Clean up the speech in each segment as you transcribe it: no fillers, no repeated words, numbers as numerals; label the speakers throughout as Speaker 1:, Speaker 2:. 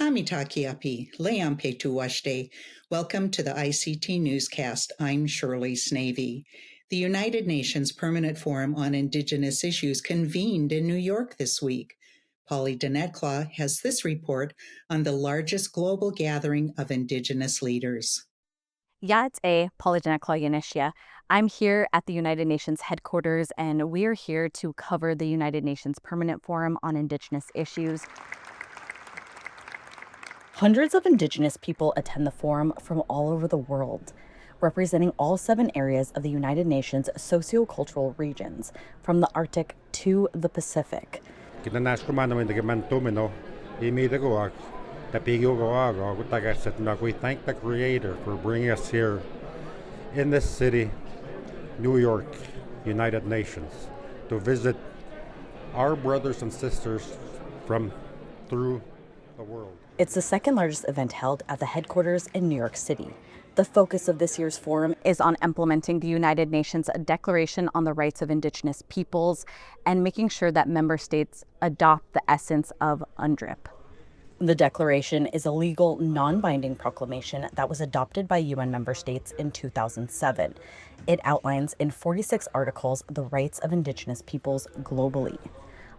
Speaker 1: Tamitakiapi, Leampe Tuwashte. Welcome to the ICT Newscast. I'm Shirley Snavy. The United Nations Permanent Forum on Indigenous Issues convened in New York this week. Polly Denetclaw has this report on the largest global gathering of Indigenous leaders.
Speaker 2: Ya'at'e Polly Denetclaw Yanishya. I'm here at the United Nations headquarters, and we're here to cover the United Nations Permanent Forum on Indigenous Issues. Hundreds of Indigenous people attend the forum from all over the world, representing all 7 areas of the United Nations sociocultural regions, from the Arctic to the Pacific.
Speaker 3: Thank the Creator for bringing us here in this city, New York, United Nations, to visit our brothers and sisters from through the world.
Speaker 2: It's the second largest event held at the headquarters in New York City. The focus of this year's forum is on implementing the United Nations Declaration on the Rights of Indigenous Peoples and making sure that member states adopt the essence of UNDRIP. The declaration is a legal, non-binding proclamation that was adopted by UN member states in 2007. It outlines in 46 articles the rights of Indigenous peoples globally.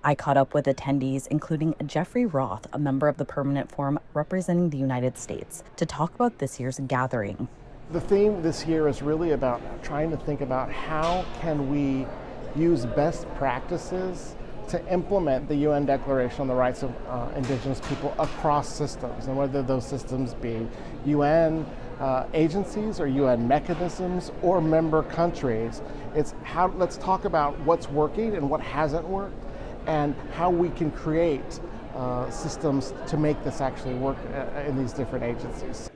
Speaker 2: I caught up with attendees, including Jeffrey Roth, a member of the Permanent Forum representing the United States, to talk about this year's gathering.
Speaker 4: The theme this year is really about trying to think about how can we use best practices to implement the UN Declaration on the Rights of Indigenous People across systems, and whether those systems be UN agencies or UN mechanisms or member countries. Let's talk about what's working and what hasn't worked, and how we can create systems to make this actually work in these different agencies.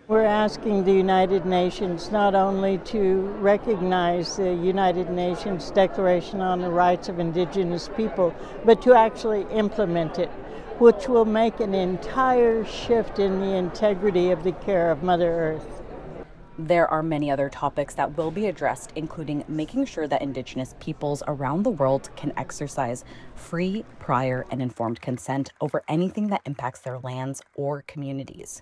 Speaker 5: We're asking the United Nations not only to recognize the United Nations Declaration on the Rights of Indigenous People, but to actually implement it, which will make an entire shift in the integrity of the care of Mother Earth.
Speaker 2: There are many other topics that will be addressed, including making sure that Indigenous peoples around the world can exercise free, prior, and informed consent over anything that impacts their lands or communities.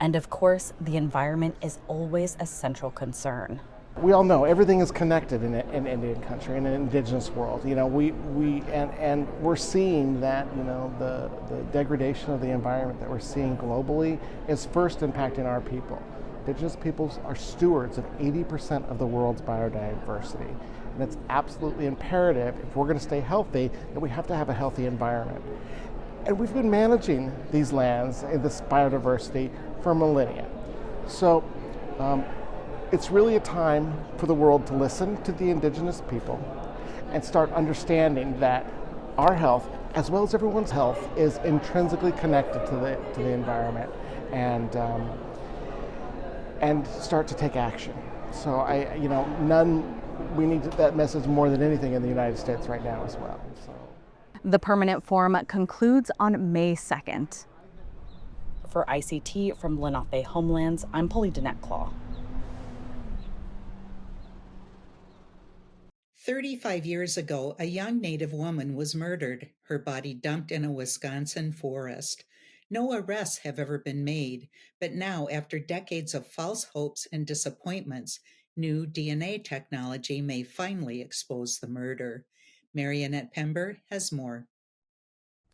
Speaker 2: And of course, the environment is always a central concern.
Speaker 4: We all know everything is connected in Indian country, in an indigenous world. You know, we're seeing that, you know, the degradation of the environment that we're seeing globally is first impacting our people. Indigenous peoples are stewards of 80% of the world's biodiversity. And it's absolutely imperative, if we're going to stay healthy, that we have to have a healthy environment. And we've been managing these lands and this biodiversity for millennia. So it's really a time for the world to listen to the Indigenous people and start understanding that our health, as well as everyone's health, is intrinsically connected to the environment, and start to take action. So we need that message more than anything in the United States right now as well. So.
Speaker 2: The Permanent Forum concludes on May 2nd. For ICT from Lenape Homelands, I'm Polly Denetclaw.
Speaker 1: 35 years ago, a young Native woman was murdered, her body dumped in a Wisconsin forest. No arrests have ever been made, but now, after decades of false hopes and disappointments, new DNA technology may finally expose the murder. Marionette Pember has more.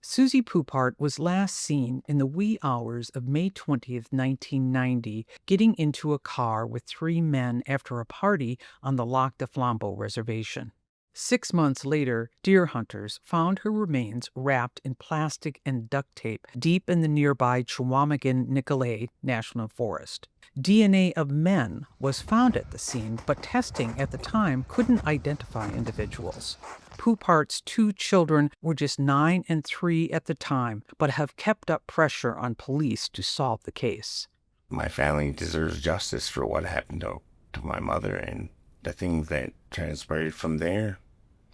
Speaker 6: Susie Poupart was last seen in the wee hours of May 20th, 1990, getting into a car with 3 men after a party on the Lac du Flambeau Reservation. 6 months later, deer hunters found her remains wrapped in plastic and duct tape deep in the nearby Chequamegon-Nicolet National Forest. DNA of men was found at the scene, but testing at the time couldn't identify individuals. Poupart's 2 children were just 9 and 3 at the time, but have kept up pressure on police to solve the case.
Speaker 7: My family deserves justice for what happened to my mother and the things that transpired from there,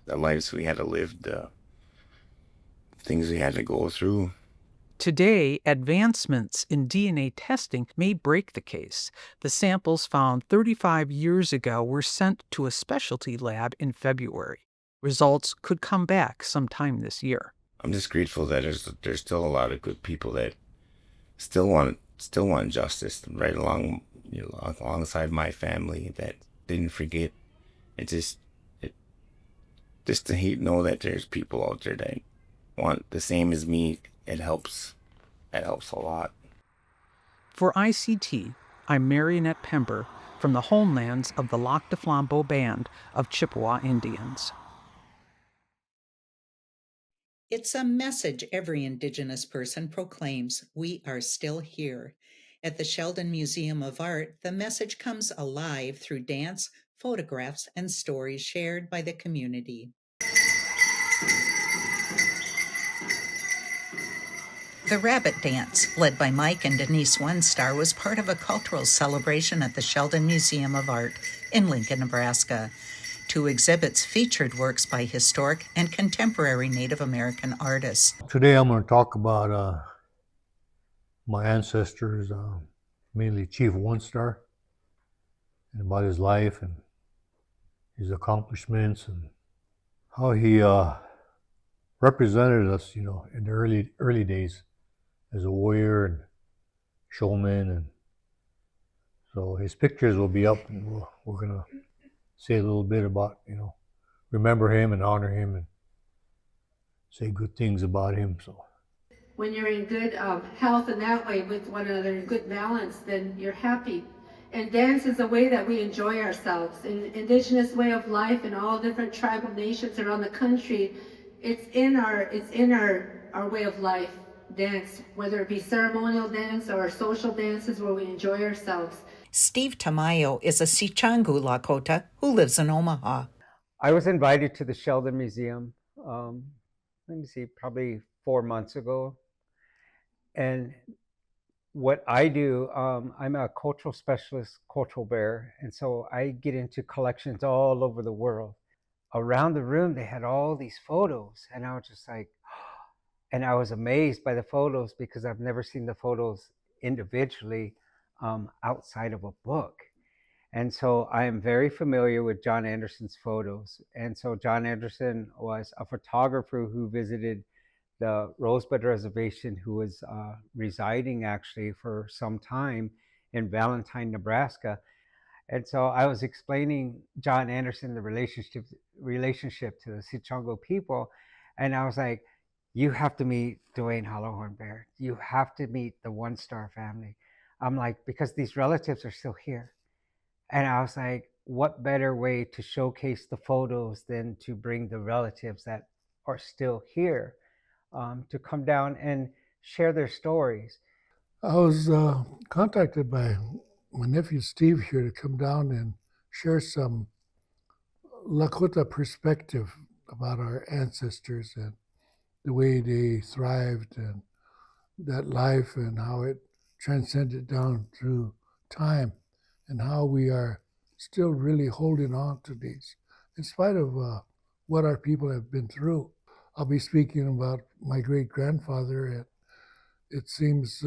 Speaker 7: the lives we had to live, the things we had to go through.
Speaker 6: Today, advancements in DNA testing may break the case. The samples found 35 years ago were sent to a specialty lab in February. Results could come back sometime this year.
Speaker 7: I'm just grateful that there's still a lot of good people that still want justice right along, alongside my family that didn't forget. It just to know that there's people out there that want the same as me. It helps. It helps a lot.
Speaker 6: For ICT, I'm Marionette Pember from the homelands of the Lac du Flambeau Band of Chippewa Indians.
Speaker 1: It's a message every Indigenous person proclaims: we are still here. At the Sheldon Museum of Art, the message comes alive through dance, photographs, and stories shared by the community. The Rabbit Dance, led by Mike and Denise One Star, was part of a cultural celebration at the Sheldon Museum of Art in Lincoln, Nebraska. 2 exhibits featured works by historic and contemporary Native American artists.
Speaker 8: Today I'm going to talk about my ancestors, mainly Chief One Star, and about his life and his accomplishments and how he represented us, in the early days as a warrior and showman. And so his pictures will be up, and we're going to say a little bit about, remember him and honor him and say good things about him. So
Speaker 9: when you're in good health and that way with one another, in good balance, then you're happy. And dance is a way that we enjoy ourselves. In Indigenous way of life in all different tribal nations around the country, it's in our way of life. Dance, whether it be ceremonial dance or social dances where we enjoy ourselves.
Speaker 1: Steve Tamayo is a Sichangu Lakota who lives in Omaha.
Speaker 10: I was invited to the Sheldon Museum, probably 4 months ago. And what I do, I'm a cultural specialist, cultural bearer. And so I get into collections all over the world. Around the room, they had all these photos. And I was just like, and I was amazed by the photos because I've never seen the photos individually outside of a book. And so I am very familiar with John Anderson's photos. And so John Anderson was a photographer who visited the Rosebud Reservation, who was residing actually for some time in Valentine, Nebraska. And so I was explaining John Anderson, the relationship to the Sichango people. And I was like, you have to meet Dwayne Hollowhorn Bear. You have to meet the One Star family. I'm like, because these relatives are still here. And I was like, what better way to showcase the photos than to bring the relatives that are still here to come down and share their stories.
Speaker 11: I was contacted by my nephew Steve here to come down and share some Lakota perspective about our ancestors and the way they thrived and that life and how it transcended down through time and how we are still really holding on to these in spite of what our people have been through. I'll be speaking about my great-grandfather, and it seems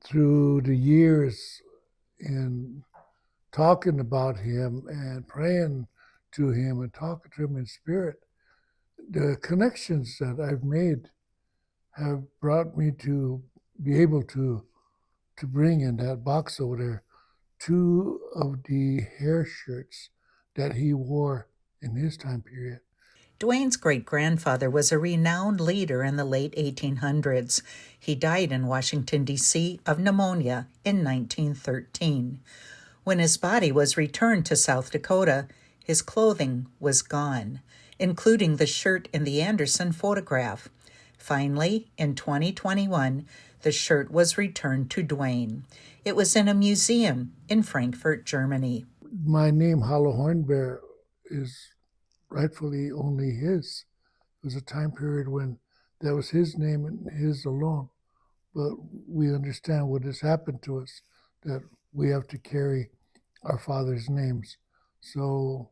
Speaker 11: through the years in talking about him and praying to him and talking to him in spirit, the connections that I've made have brought me to be able to bring in that box over there 2 of the hair shirts that he wore in his time period.
Speaker 1: Dwayne's great-grandfather was a renowned leader in the late 1800s. He died in Washington, D.C. of pneumonia in 1913. When his body was returned to South Dakota, his clothing was gone, including the shirt in the Anderson photograph. Finally, in 2021, the shirt was returned to Dwayne. It was in a museum in Frankfurt, Germany.
Speaker 11: My name, Hollowhorn Bear, is rightfully only his. It was a time period when that was his name and his alone. But we understand what has happened to us, that we have to carry our father's names. So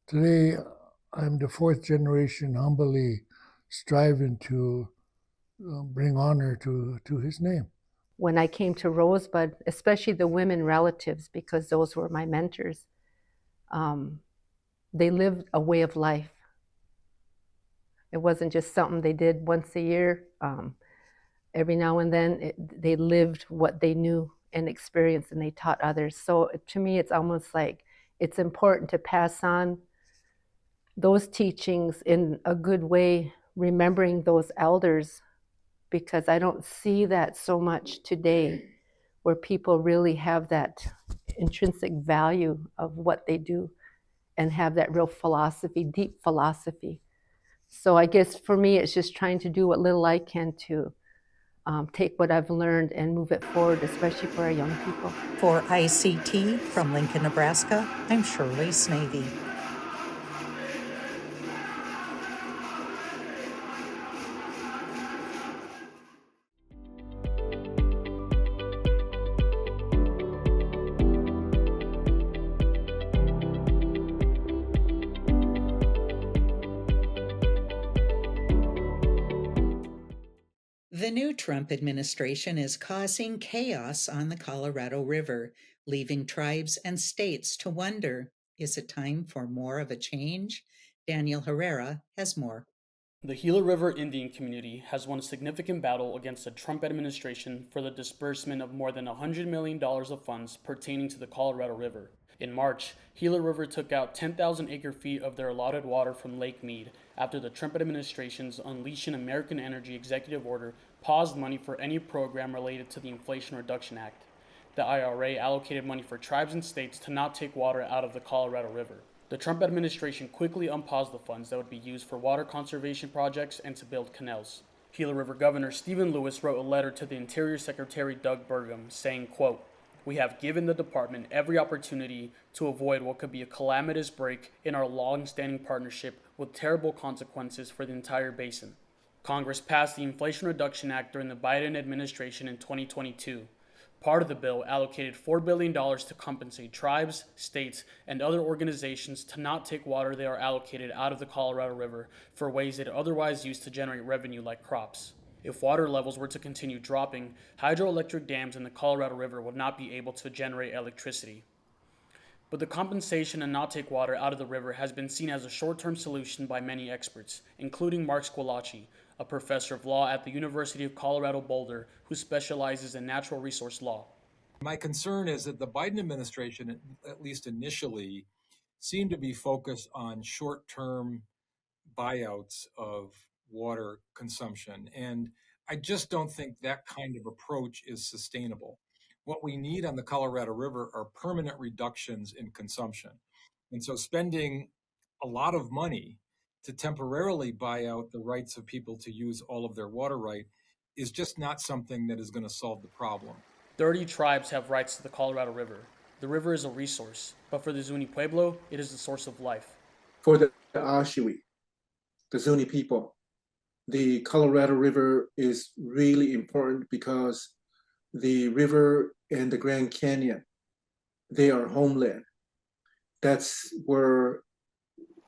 Speaker 11: today, I'm the 4th generation humbly striving to bring honor to his name.
Speaker 12: When I came to Rosebud, especially the women relatives, because those were my mentors, they lived a way of life. It wasn't just something they did once a year. every now and then they lived what they knew and experienced, and they taught others. So to me, it's almost like it's important to pass on those teachings in a good way, remembering those elders, because I don't see that so much today, where people really have that intrinsic value of what they do and have that real philosophy, deep philosophy. So I guess for me, it's just trying to do what little I can to take what I've learned and move it forward, especially for our young people.
Speaker 1: For ICT from Lincoln, Nebraska, I'm Shirley Snavy. The new Trump administration is causing chaos on the Colorado River, leaving tribes and states to wonder, is it time for more of a change? Daniel Herrera has more.
Speaker 13: The Gila River Indian community has won a significant battle against the Trump administration for the disbursement of more than $100 million of funds pertaining to the Colorado River. In March, Gila River took out 10,000 acre-feet of their allotted water from Lake Mead after the Trump administration's Unleashing American Energy executive order paused money for any program related to the Inflation Reduction Act. The IRA allocated money for tribes and states to not take water out of the Colorado River. The Trump administration quickly unpaused the funds that would be used for water conservation projects and to build canals. Gila River Governor Stephen Lewis wrote a letter to the Interior Secretary Doug Burgum saying, quote, "We have given the department every opportunity to avoid what could be a calamitous break in our long-standing partnership with terrible consequences for the entire basin." Congress passed the Inflation Reduction Act during the Biden administration in 2022. Part of the bill allocated $4 billion to compensate tribes, states, and other organizations to not take water they are allocated out of the Colorado River for ways it otherwise used to generate revenue like crops. If water levels were to continue dropping, hydroelectric dams in the Colorado River would not be able to generate electricity. But the compensation and not take water out of the river has been seen as a short-term solution by many experts, including Mark Squillace, a professor of law at the University of Colorado Boulder who specializes in natural resource law.
Speaker 14: My concern is that the Biden administration, at least initially, seemed to be focused on short-term buyouts of water consumption. And I just don't think that kind of approach is sustainable. What we need on the Colorado River are permanent reductions in consumption. And so spending a lot of money to temporarily buy out the rights of people to use all of their water right is just not something that is going to solve the problem.
Speaker 13: 30 tribes have rights to the Colorado River. The river is a resource, but for the Zuni Pueblo, it is the source of life.
Speaker 15: For the Ashiwi, the Zuni people, the Colorado River is really important because the river and the Grand Canyon, they are homeland. That's where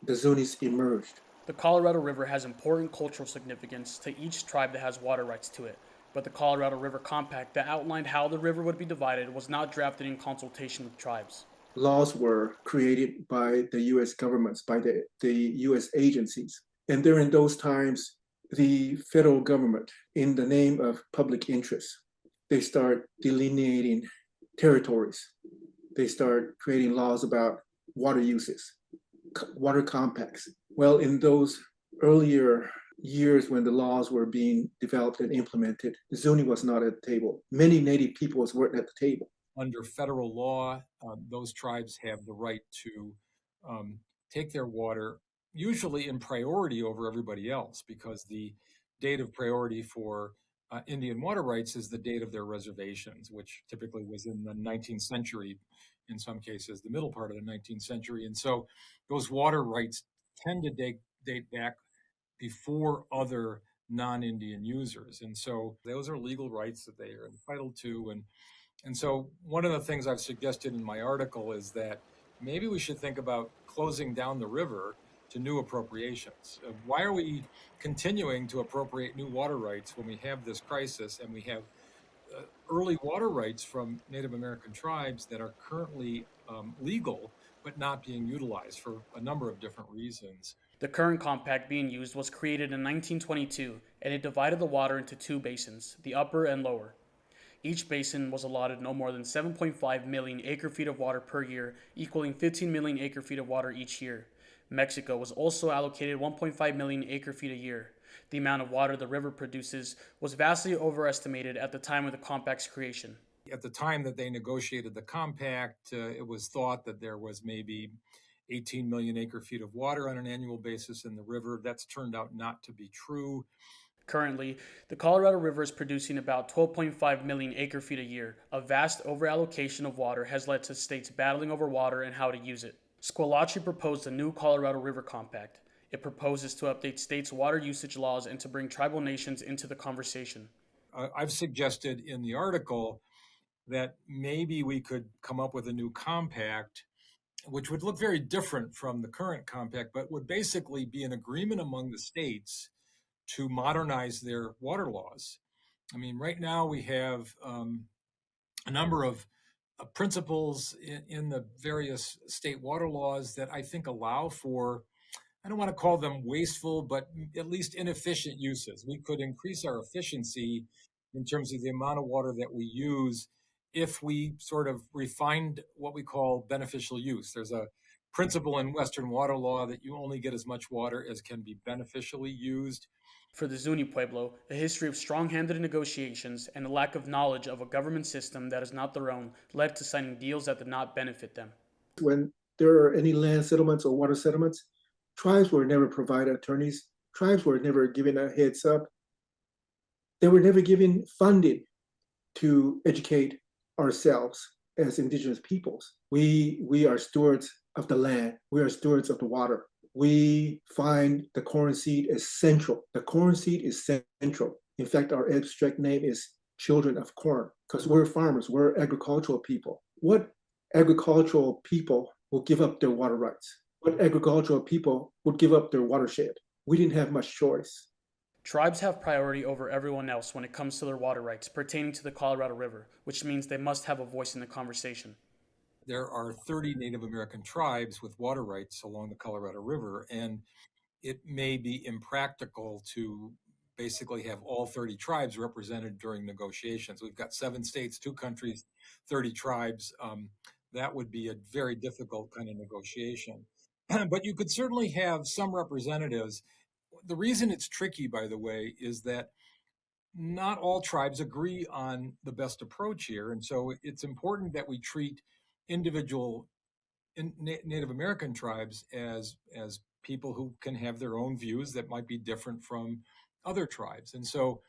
Speaker 15: the Zunis emerged.
Speaker 13: The Colorado River has important cultural significance to each tribe that has water rights to it, but the Colorado River Compact that outlined how the river would be divided was not drafted in consultation with tribes.
Speaker 15: Laws were created by the U.S. governments, by the U.S. agencies. And during those times, the federal government, in the name of public interest, they start delineating territories. They start creating laws about water uses, water compacts. Well, in those earlier years when the laws were being developed and implemented, the Zuni was not at the table. Many Native peoples weren't at the table.
Speaker 14: Under federal law, those tribes have the right to take their water, usually in priority over everybody else, because the date of priority for Indian water rights is the date of their reservations, which typically was in the 19th century, in some cases, the middle part of the 19th century. And so those water rights tend to date back before other non-Indian users. And so those are legal rights that they are entitled to. And so one of the things I've suggested in my article is that maybe we should think about closing down the river to new appropriations. Why are we continuing to appropriate new water rights when we have this crisis and we have early water rights from Native American tribes that are currently legal but not being utilized for a number of different reasons?
Speaker 13: The current compact being used was created in 1922, and it divided the water into two basins, the upper and lower. Each basin was allotted no more than 7.5 million acre-feet of water per year, equaling 15 million acre-feet of water each year. Mexico was also allocated 1.5 million acre-feet a year. The amount of water the river produces was vastly overestimated at the time of the compact's creation.
Speaker 14: At the time that they negotiated the compact, it was thought that there was maybe 18 million acre-feet of water on an annual basis in the river. That's turned out not to be true.
Speaker 13: Currently, the Colorado River is producing about 12.5 million acre-feet a year. A vast overallocation of water has led to states battling over water and how to use it. Squalacci proposed a new Colorado River Compact. It proposes to update states' water usage laws and to bring tribal nations into the conversation.
Speaker 14: I've suggested in the article that maybe we could come up with a new compact which would look very different from the current compact, but would basically be an agreement among the states to modernize their water laws. I mean, right now we have a number of principles in the various state water laws that I think allow for, I don't want to call them wasteful, but at least inefficient uses. We could increase our efficiency in terms of the amount of water that we use if we sort of refined what we call beneficial use. There's a principle in Western water law that you only get as much water as can be beneficially used.
Speaker 13: For the Zuni Pueblo, a history of strong-handed negotiations and a lack of knowledge of a government system that is not their own led to signing deals that did not benefit them.
Speaker 15: When there are any land settlements or water settlements, tribes were never provided attorneys. Tribes were never given a heads up. They were never given funding to educate ourselves as Indigenous peoples. We are stewards of the land. We are stewards of the water. We find the corn seed is central. The corn seed is central. In fact, our abstract name is Children of Corn, because we're farmers, we're agricultural people. What agricultural people will give up their water rights? What agricultural people would give up their watershed? We didn't have much choice.
Speaker 13: Tribes have priority over everyone else when it comes to their water rights pertaining to the Colorado River, which means they must have a voice in the conversation.
Speaker 14: There are 30 Native American tribes with water rights along the Colorado River, and it may be impractical to basically have all 30 tribes represented during negotiations. We've got 7 states, 2 countries, 30 tribes. That would be a very difficult kind of negotiation. But you could certainly have some representatives. The reason it's tricky, by the way, is that not all tribes agree on the best approach here. And so it's important that we treat individual Native American tribes as people who can have their own views that might be different from other tribes. And so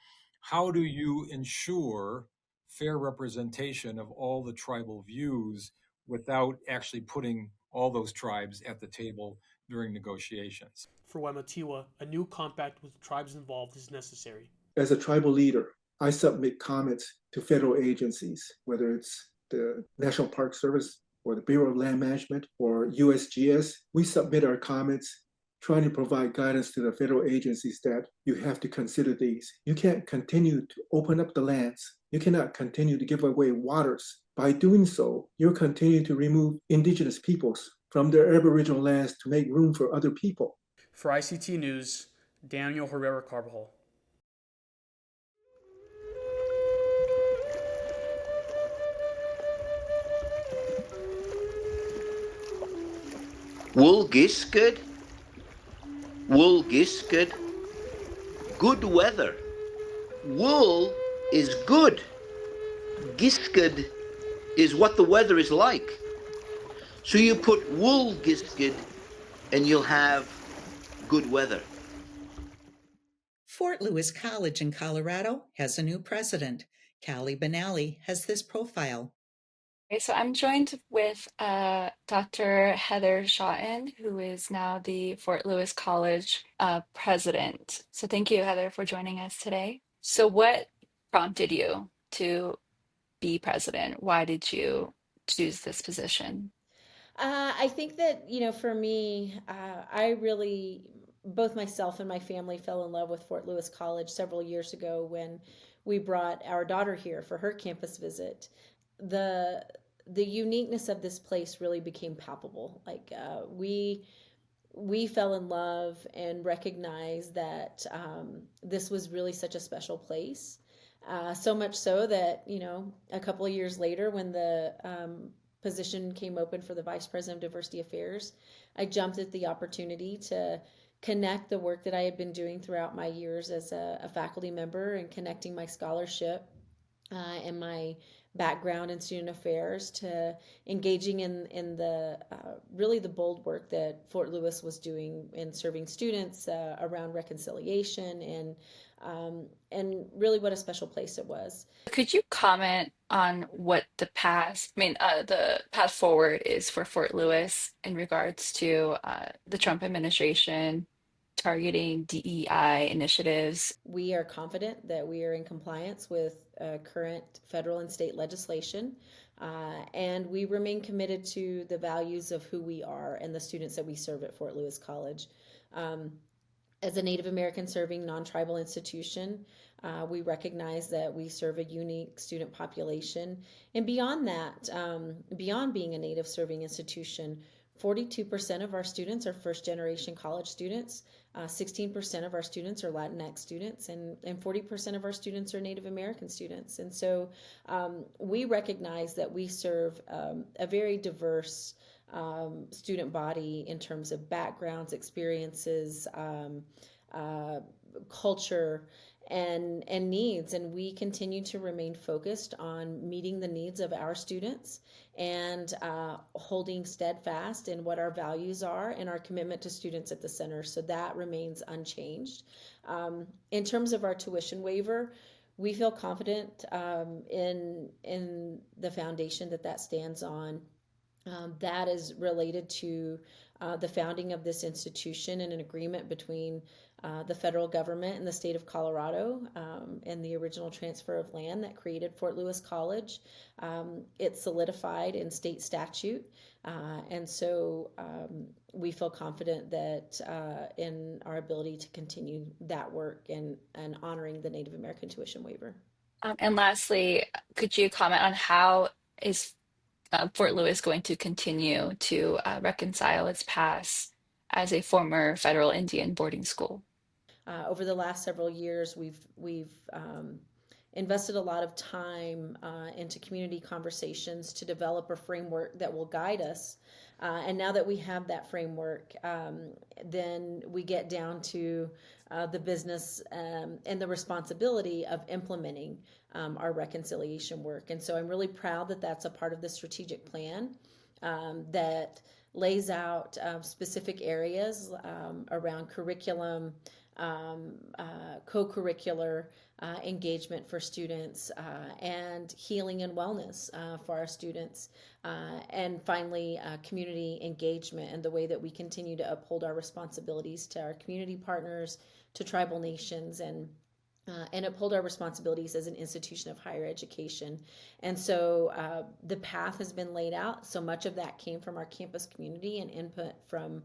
Speaker 14: how do you ensure fair representation of all the tribal views without actually putting all those tribes at the table during negotiations?
Speaker 16: For Wamatiwa, a new compact with tribes involved is necessary.
Speaker 15: As a tribal leader, I submit comments to federal agencies, whether it's the National Park Service or the Bureau of Land Management or USGS. We submit our comments trying to provide guidance to the federal agencies that you have to consider these. You can't continue to open up the lands. You cannot continue to give away waters. By doing so, you're continuing to remove Indigenous peoples from their Aboriginal lands to make room for other people.
Speaker 13: For ICT News, Daniel Herrera Carbajal.
Speaker 17: Wool Giscud, wool Giscud, good weather. Wool is good. Giscud is what the weather is like. So you put wool Giscud and you'll have good weather.
Speaker 1: Fort Lewis College in Colorado has a new president. Callie Benally has this profile.
Speaker 18: Okay, so I'm joined with Dr. Heather Shotton, who is now the Fort Lewis College president. So thank you, Heather, for joining us today. So what prompted you to be president? Why did you choose this position?
Speaker 19: I think that, for me, I really, both myself and my family fell in love with Fort Lewis College several years ago when we brought our daughter here for her campus visit. The uniqueness of this place really became palpable. Like we we fell in love and recognized that this was really such a special place. So much so that, a couple of years later, when the position came open for the Vice President of Diversity Affairs, I jumped at the opportunity to connect the work that I had been doing throughout my years as a faculty member and connecting my scholarship and my background in student affairs to engaging in the really the bold work that Fort Lewis was doing in serving students around reconciliation and really what a special place it was.
Speaker 18: Could you comment on what the path forward is for Fort Lewis in regards to the Trump administration targeting DEI initiatives?
Speaker 19: We are confident that we are in compliance with current federal and state legislation, and we remain committed to the values of who we are and the students that we serve at Fort Lewis College. As a Native American serving non-tribal institution, we recognize that we serve a unique student population. And beyond that, beyond being a Native serving institution, 42% of our students are first-generation college students, 16% of our students are Latinx students, and 40% of our students are Native American students. And so we recognize that we serve a very diverse student body in terms of backgrounds, experiences, culture, and needs, and we continue to remain focused on meeting the needs of our students and holding steadfast in what our values are and our commitment to students at the center. So that remains unchanged. In terms of our tuition waiver, we feel confident in the foundation that stands on. That is related to the founding of this institution and an agreement between the federal government and the state of Colorado and the original transfer of land that created Fort Lewis College. It's solidified in state statute, and so we feel confident that in our ability to continue that work and honoring the Native American tuition waiver.
Speaker 18: And lastly, could you comment on how is Fort Lewis going to continue to reconcile its past as a former federal Indian boarding school?
Speaker 19: Over the last several years, we've invested a lot of time into community conversations to develop a framework that will guide us. And now that we have that framework, then we get down to the business and the responsibility of implementing our reconciliation work. And so I'm really proud that that's a part of the strategic plan that lays out specific areas around curriculum, co-curricular engagement for students, and healing and wellness for our students, and finally community engagement and the way that we continue to uphold our responsibilities to our community partners, to tribal nations, and uphold our responsibilities as an institution of higher education. And so the path has been laid out. So much of that came from our campus community and input from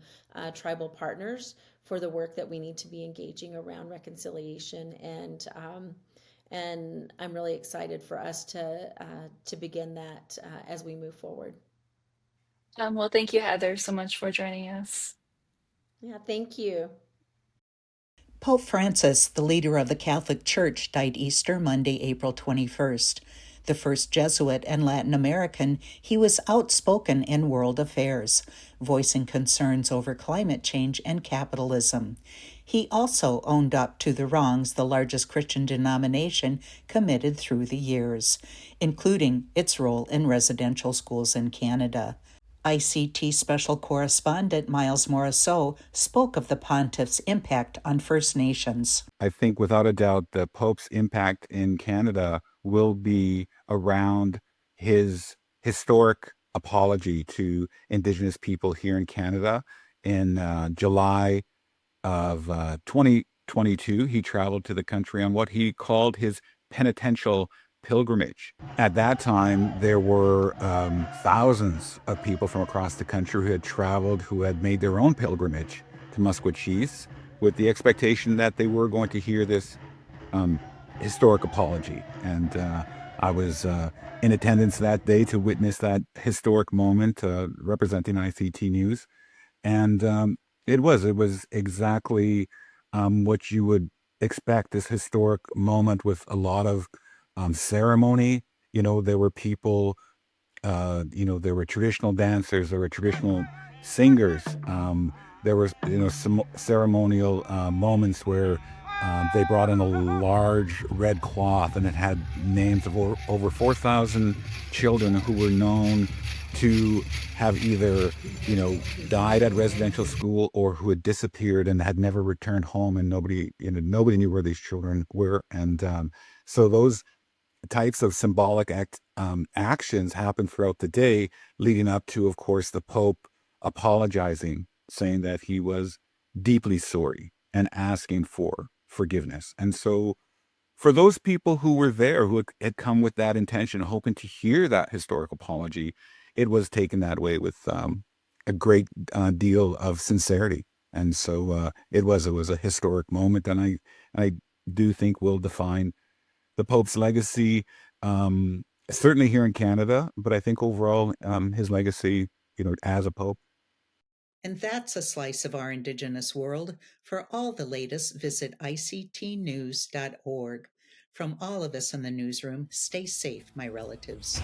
Speaker 19: tribal partners for the work that we need to be engaging around reconciliation. And I'm really excited for us to begin that as we move forward.
Speaker 18: Well, thank you, Heather, so much for joining us.
Speaker 19: Yeah, thank you.
Speaker 1: Pope Francis, the leader of the Catholic Church, died Easter Monday, April 21st. The first Jesuit and Latin American, he was outspoken in world affairs, voicing concerns over climate change and capitalism. He also owned up to the wrongs the largest Christian denomination committed through the years, including its role in residential schools in Canada. ICT Special Correspondent Miles Morisseau spoke of the pontiff's impact on First Nations.
Speaker 20: I think without a doubt the Pope's impact in Canada will be around his historic apology to Indigenous people here in Canada. In July of 2022, he traveled to the country on what he called his penitential pilgrimage. At that time, there were thousands of people from across the country who had traveled, who had made their own pilgrimage to Maskwacis with the expectation that they were going to hear this historic apology. And I was in attendance that day to witness that historic moment representing ICT News. And It was exactly what you would expect, this historic moment with a lot of ceremony. There were people, there were traditional dancers, there were traditional singers. There was, some ceremonial moments where they brought in a large red cloth, and it had names of over 4,000 children who were known to have either, died at residential school or who had disappeared and had never returned home, and nobody knew where these children were. And so those types of symbolic actions happen throughout the day, leading up to, of course, the Pope apologizing, saying that he was deeply sorry and asking for forgiveness. And so, for those people who were there, who had come with that intention, hoping to hear that historic apology, it was taken that way with a great deal of sincerity. And so it was a historic moment, and I do think will define the Pope's legacy, certainly here in Canada, but I think overall his legacy, as a Pope.
Speaker 1: And that's a slice of our Indigenous world. For all the latest, visit ictnews.org. From all of us in the newsroom, stay safe, my relatives.